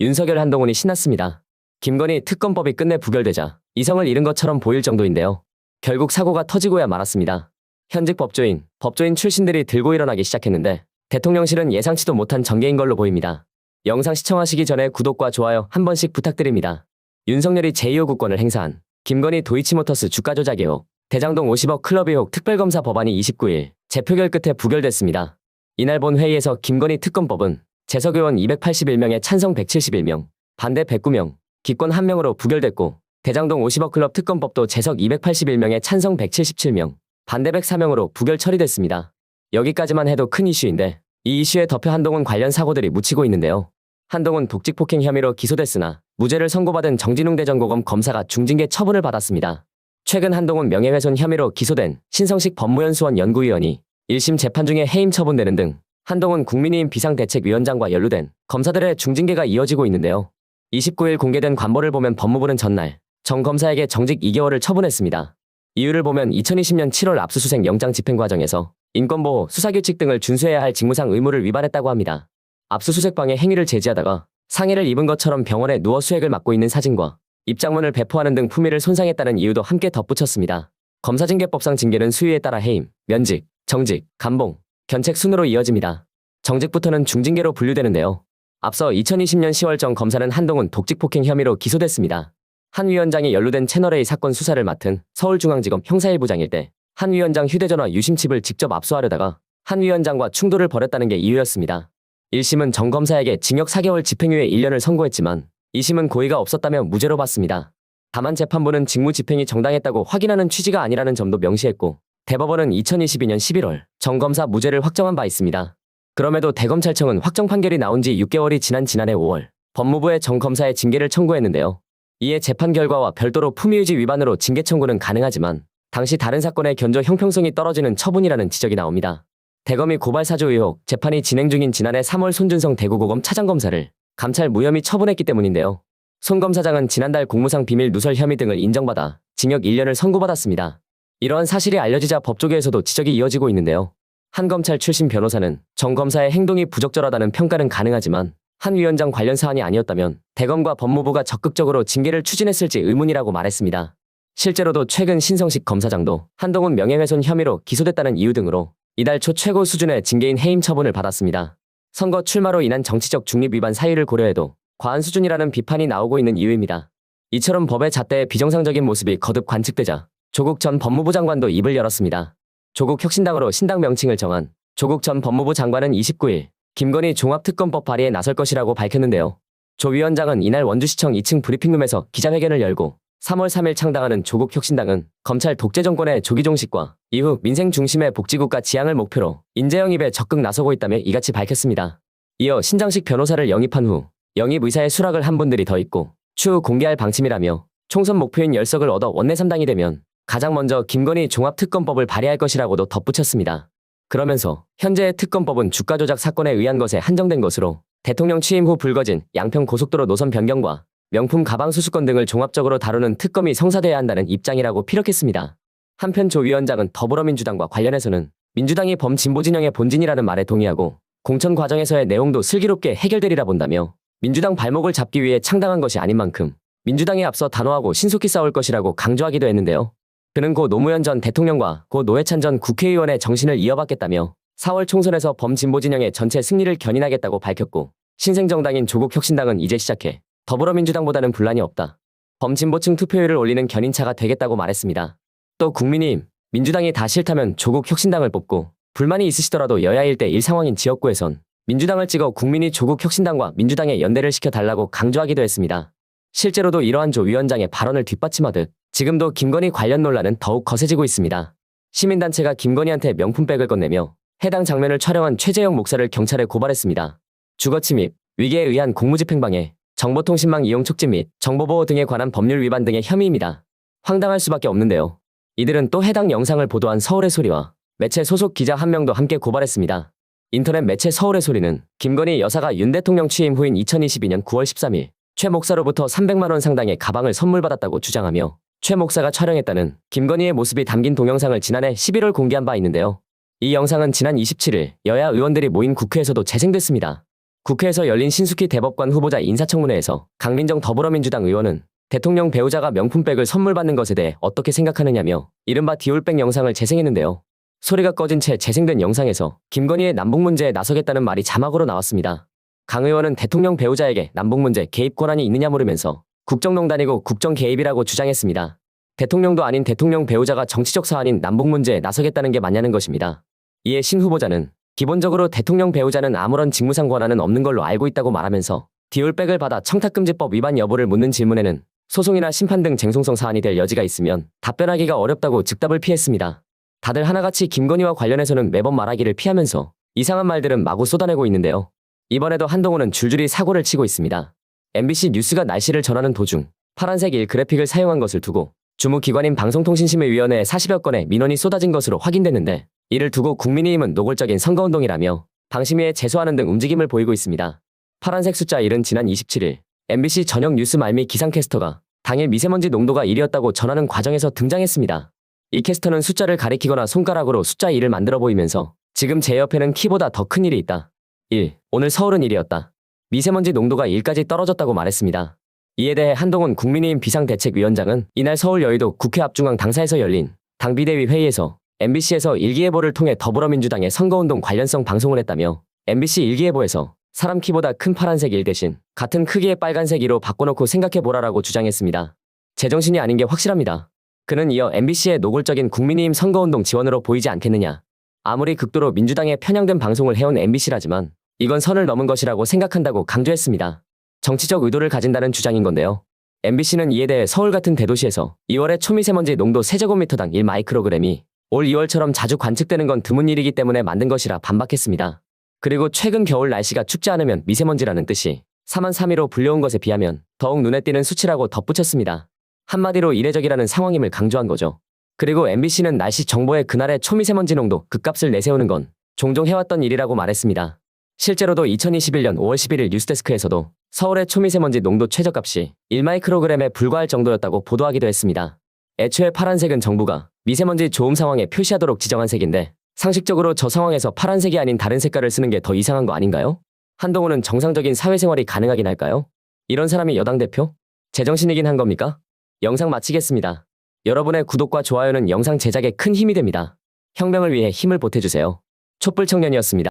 윤석열 한동훈이 신났습니다. 김건희 특검법이 끝내 부결되자 이성을 잃은 것처럼 보일 정도인데요. 결국 사고가 터지고야 말았습니다. 현직 법조인 출신들이 들고 일어나기 시작했는데 대통령실은 예상치도 못한 전개인 걸로 보입니다. 영상 시청하시기 전에 구독과 좋아요 한 번씩 부탁드립니다. 윤석열이 제2호 국권을 행사한 김건희 도이치모터스 주가 조작 의혹, 대장동 50억 클럽 의혹 특별검사 법안이 29일 재표결 끝에 부결됐습니다. 이날 본 회의에서 김건희 특검법은 재석 의원 281명에 찬성 171명, 반대 109명, 기권 1명으로 부결됐고 대장동 50억 클럽 특검법도 재석 281명에 찬성 177명, 반대 104명으로 부결 처리됐습니다. 여기까지만 해도 큰 이슈인데 이 이슈에 덮여 한동훈 관련 사고들이 묻히고 있는데요. 한동훈 독직폭행 혐의로 기소됐으나 무죄를 선고받은 정진웅 대전고검 검사가 중징계 처분을 받았습니다. 최근 한동훈 명예훼손 혐의로 기소된 신성식 법무연수원 연구위원이 1심 재판 중에 해임 처분되는 등 한동훈 국민의힘 비상대책위원장과 연루된 검사들의 중징계가 이어지고 있는데요. 29일 공개된 관보를 보면 법무부는 전날 정 검사에게 정직 2개월을 처분했습니다. 이유를 보면 2020년 7월 압수수색 영장 집행 과정에서 인권보호, 수사규칙 등을 준수해야 할 직무상 의무를 위반했다고 합니다. 압수수색 방해 행위를 제지하다가 상해를 입은 것처럼 병원에 누워 수액을 맞고 있는 사진과 입장문을 배포하는 등 품위를 손상했다는 이유도 함께 덧붙였습니다. 검사징계법상 징계는 수위에 따라 해임, 면직, 정직, 감봉, 견책 순으로 이어집니다. 정직부터는 중징계로 분류되는데요. 앞서 2020년 10월 정 검사는 한동훈 독직폭행 혐의로 기소됐습니다. 한 위원장이 연루된 채널A 사건 수사를 맡은 서울중앙지검 형사1부장일 때 한 위원장 휴대전화 유심칩을 직접 압수하려다가 한 위원장과 충돌을 벌였다는 게 이유였습니다. 1심은 정 검사에게 징역 4개월 집행유예 1년을 선고했지만 2심은 고의가 없었다며 무죄로 봤습니다. 다만 재판부는 직무 집행이 정당했다고 확인하는 취지가 아니라는 점도 명시했고 대법원은 2022년 11월 정 검사 무죄를 확정한 바 있습니다. 그럼에도 대검찰청은 확정 판결이 나온 지 6개월이 지난 지난해 5월 법무부에 정 검사의 징계를 청구했는데요. 이에 재판 결과와 별도로 품위유지 위반으로 징계 청구는 가능하지만 당시 다른 사건의 견조 형평성이 떨어지는 처분이라는 지적이 나옵니다. 대검이 고발 사주 의혹 재판이 진행 중인 지난해 3월 손준성 대구고검 차장검사를 감찰 무혐의 처분했기 때문인데요. 손 검사장은 지난달 공무상 비밀 누설 혐의 등을 인정받아 징역 1년을 선고받았습니다. 이러한 사실이 알려지자 법조계에서도 지적이 이어지고 있는데요. 한 검찰 출신 변호사는 정 검사의 행동이 부적절하다는 평가는 가능하지만 한 위원장 관련 사안이 아니었다면 대검과 법무부가 적극적으로 징계를 추진했을지 의문이라고 말했습니다. 실제로도 최근 신성식 검사장도 한동훈 명예훼손 혐의로 기소됐다는 이유 등으로 이달 초 최고 수준의 징계인 해임 처분을 받았습니다. 선거 출마로 인한 정치적 중립 위반 사유를 고려해도 과한 수준이라는 비판이 나오고 있는 이유입니다. 이처럼 법의 잣대의 비정상적인 모습이 거듭 관측되자 조국 전 법무부 장관도 입을 열었습니다. 조국 혁신당으로 신당 명칭을 정한 조국 전 법무부 장관은 29일 김건희 종합특검법 발의에 나설 것이라고 밝혔는데요. 조 위원장은 이날 원주시청 2층 브리핑룸에서 기자회견을 열고 3월 3일 창당하는 조국 혁신당은 검찰 독재 정권의 조기 종식과 이후 민생 중심의 복지국가 지향을 목표로 인재 영입에 적극 나서고 있다며 이같이 밝혔습니다. 이어 신장식 변호사를 영입한 후 영입 의사의 수락을 한 분들이 더 있고 추후 공개할 방침이라며 총선 목표인 10석을 얻어 원내 3당이 되면 가장 먼저 김건희 종합특검법을 발의할 것이라고도 덧붙였습니다. 그러면서 현재의 특검법은 주가 조작 사건에 의한 것에 한정된 것으로 대통령 취임 후 불거진 양평 고속도로 노선 변경과 명품 가방 수수권 등을 종합적으로 다루는 특검이 성사돼야 한다는 입장이라고 피력했습니다. 한편 조 위원장은 더불어민주당과 관련해서는 민주당이 범진보 진영의 본진이라는 말에 동의하고 공천 과정에서의 내용도 슬기롭게 해결되리라 본다며 민주당 발목을 잡기 위해 창당한 것이 아닌 만큼 민주당에 앞서 단호하고 신속히 싸울 것이라고 강조하기도 했는데요. 그는 고 노무현 전 대통령과 고 노회찬 전 국회의원의 정신을 이어받겠다며 4월 총선에서 범진보 진영의 전체 승리를 견인하겠다고 밝혔고 신생정당인 조국 혁신당은 이제 시작해 더불어민주당보다는 분란이 없다. 범진보층 투표율을 올리는 견인차가 되겠다고 말했습니다. 또 국민의힘, 민주당이 다 싫다면 조국 혁신당을 뽑고 불만이 있으시더라도 여야 1대1 상황인 지역구에선 민주당을 찍어 국민이 조국 혁신당과 민주당의 연대를 시켜달라고 강조하기도 했습니다. 실제로도 이러한 조 위원장의 발언을 뒷받침하듯 지금도 김건희 관련 논란은 더욱 거세지고 있습니다. 시민단체가 김건희한테 명품백을 건네며 해당 장면을 촬영한 최재형 목사를 경찰에 고발했습니다. 주거침입, 위계에 의한 공무집행방해, 정보통신망 이용 촉지 및 정보보호 등에 관한 법률 위반 등의 혐의입니다. 황당할 수밖에 없는데요. 이들은 또 해당 영상을 보도한 서울의 소리와 매체 소속 기자 한 명도 함께 고발했습니다. 인터넷 매체 서울의 소리는 김건희 여사가 윤 대통령 취임 후인 2022년 9월 13일 최 목사로부터 300만 원 상당의 가방을 선물 받았다고 주장하며 최 목사가 촬영했다는 김건희의 모습이 담긴 동영상을 지난해 11월 공개한 바 있는데요. 이 영상은 지난 27일 여야 의원들이 모인 국회에서도 재생됐습니다. 국회에서 열린 신숙희 대법관 후보자 인사청문회에서 강민정 더불어민주당 의원은 대통령 배우자가 명품백을 선물 받는 것에 대해 어떻게 생각하느냐며 이른바 디올백 영상을 재생했는데요. 소리가 꺼진 채 재생된 영상에서 김건희의 남북 문제에 나서겠다는 말이 자막으로 나왔습니다. 강 의원은 대통령 배우자에게 남북 문제 개입 권한이 있느냐 물으면서 국정농단이고 국정 개입이라고 주장했습니다. 대통령도 아닌 대통령 배우자가 정치적 사안인 남북 문제에 나서겠다는 게 맞냐는 것입니다. 이에 신 후보자는 기본적으로 대통령 배우자는 아무런 직무상 권한은 없는 걸로 알고 있다고 말하면서 디올백을 받아 청탁금지법 위반 여부를 묻는 질문에는 소송이나 심판 등 쟁송성 사안이 될 여지가 있으면 답변하기가 어렵다고 즉답을 피했습니다. 다들 하나같이 김건희와 관련해서는 매번 말하기를 피하면서 이상한 말들은 마구 쏟아내고 있는데요. 이번에도 한동훈은 줄줄이 사고를 치고 있습니다. MBC 뉴스가 날씨를 전하는 도중 파란색 그래픽을 사용한 것을 두고 주무기관인 방송통신심의위원회에 40여 건의 민원이 쏟아진 것으로 확인됐는데 이를 두고 국민의힘은 노골적인 선거운동이라며 방심위에 제소하는 등 움직임을 보이고 있습니다. 파란색 숫자 1은 지난 27일 MBC 저녁 뉴스 말미 기상캐스터가 당일 미세먼지 농도가 1이었다고 전하는 과정에서 등장했습니다. 이 캐스터는 숫자를 가리키거나 손가락으로 숫자 1을 만들어 보이면서 지금 제 옆에는 키보다 더 큰 1이 있다. 1. 오늘 서울은 1이었다. 미세먼지 농도가 1까지 떨어졌다고 말했습니다. 이에 대해 한동훈 국민의힘 비상대책위원장은 이날 서울 여의도 국회 앞중앙 당사에서 열린 당비대위 회의에서 MBC에서 일기예보를 통해 더불어민주당의 선거운동 관련성 방송을 했다며 MBC 일기예보에서 사람 키보다 큰 파란색 1 대신 같은 크기의 빨간색 2로 바꿔놓고 생각해보라라고 주장했습니다. 제정신이 아닌 게 확실합니다. 그는 이어 MBC의 노골적인 국민의힘 선거운동 지원으로 보이지 않겠느냐. 아무리 극도로 민주당에 편향된 방송을 해온 MBC라지만 이건 선을 넘은 것이라고 생각한다고 강조했습니다. 정치적 의도를 가진다는 주장인 건데요. MBC는 이에 대해 서울 같은 대도시에서 2월에 초미세먼지 농도 세제곱미터당 1마이크로그램이 올 2월처럼 자주 관측되는 건 드문 일이기 때문에 만든 것이라 반박했습니다. 그리고 최근 겨울 날씨가 춥지 않으면 미세먼지라는 뜻이 4만 3위로 불려온 것에 비하면 더욱 눈에 띄는 수치라고 덧붙였습니다. 한마디로 이례적이라는 상황임을 강조한 거죠. 그리고 MBC는 날씨 정보에 그날의 초미세먼지 농도 극값을 내세우는 건 종종 해왔던 일이라고 말했습니다. 실제로도 2021년 5월 11일 뉴스데스크에서도 서울의 초미세먼지 농도 최저값이 1마이크로그램에 불과할 정도였다고 보도하기도 했습니다. 애초에 파란색은 정부가 미세먼지 좋음 상황에 표시하도록 지정한 색인데 상식적으로 저 상황에서 파란색이 아닌 다른 색깔을 쓰는 게 더 이상한 거 아닌가요? 한동훈은 정상적인 사회생활이 가능하긴 할까요? 이런 사람이 여당 대표? 제정신이긴 한 겁니까? 영상 마치겠습니다. 여러분의 구독과 좋아요는 영상 제작에 큰 힘이 됩니다. 혁명을 위해 힘을 보태주세요. 촛불 청년이었습니다.